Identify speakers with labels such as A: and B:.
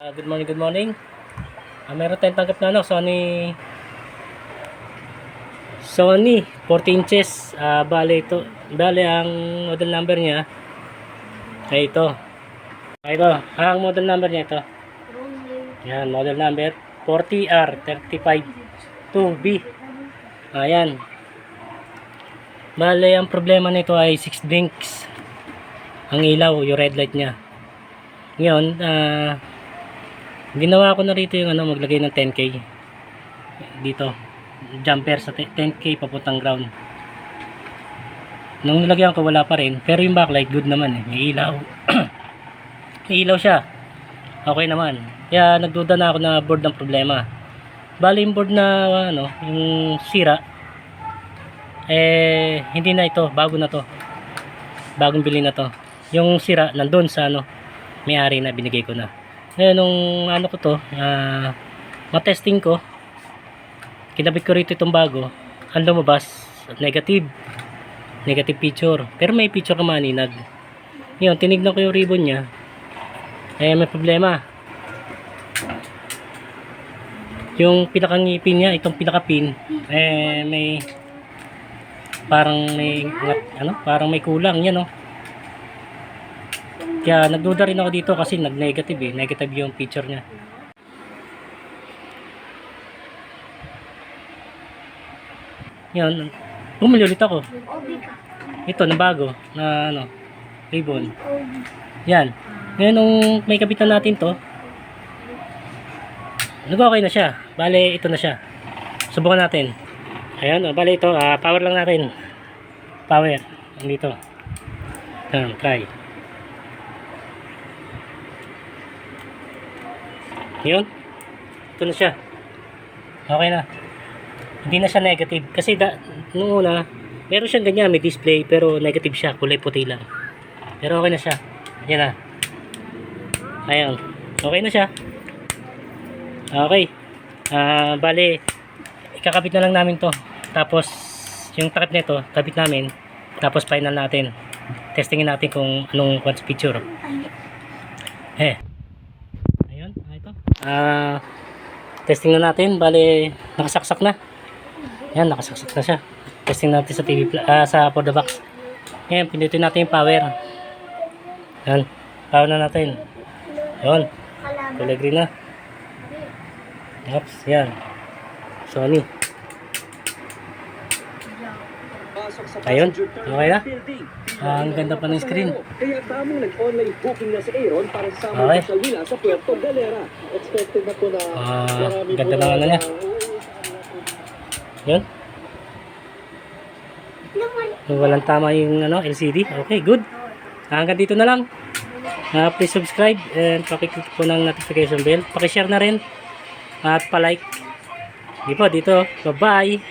A: Good morning, good morning. Meron tayong tanggap na Sony 14 inches. Bale ang model number niya ay ito. Ang model number niya ito. Yan, model number 40R352B. Ayan. Bale ang problema nito ay 6 blinks ang ilaw, yung red light niya. Ngayon, ginawa ko na rito yung maglagay ng 10K dito, jumper sa 10K papuntang ground. Nung nilagyan ko wala pa rin, pero yung backlight good naman may ilaw. May ilaw siya, okay naman. Kaya nagduda na ako na board ng problema. Bali yung board na yung sira, hindi na ito, bago na to, bagong bili na to. Yung sira nandun sa may-ari na binigay ko na. Ngayon nung matesting ko, kinabit ko rito itong bago, ang lumabas negative picture, pero may picture na maninag. Ngayon tinignan ko yung ribbon nya, may problema. Yung pinakangipin nya, itong pinakapin, may parang may kulang yan. Kaya nagduda rin ako dito kasi negative yung picture niya. Yan, bumili ulit ako. Ito na bago na ribbon. Yan. Ngayon nung may kapitan natin to, nag-okay na siya. Bale ito na siya. Subukan natin. Ayan, bale ito, power lang natin. Power. Dito. Yan, try. Yun, ito na siya. Okay na. Hindi na siya negative kasi nung una meron siyang ganyan, may display pero negative siya, kulay puti lang. Pero okay na siya. Yan na. Ayun, okay na siya. Okay. Bale ikakabit na lang namin to, tapos yung takip nito kabit namin, tapos final natin, testingin natin kung anong quad picture. Testing na natin. Bale nakasaksak na. Yan, nakasaksak na siya. Testing natin sa TV sa for the box. Ngayon pindutin natin yung power. Yan, power na natin. Yun, kulay green na. Oops, yan, Sony. Ayun, okay na. Ang ganda pa ng screen.
B: Kaya tamang nag-online booking na si Aaron para sa samang social nila sa Puerto Galera. Expected na po na
A: ganda ng niya. Yun. Walang tama yung LCD. Okay, good. Hanggang dito na lang. Please subscribe and pakiclick po ng notification bell. Pakishare na rin at palike. Dito. Bye-bye.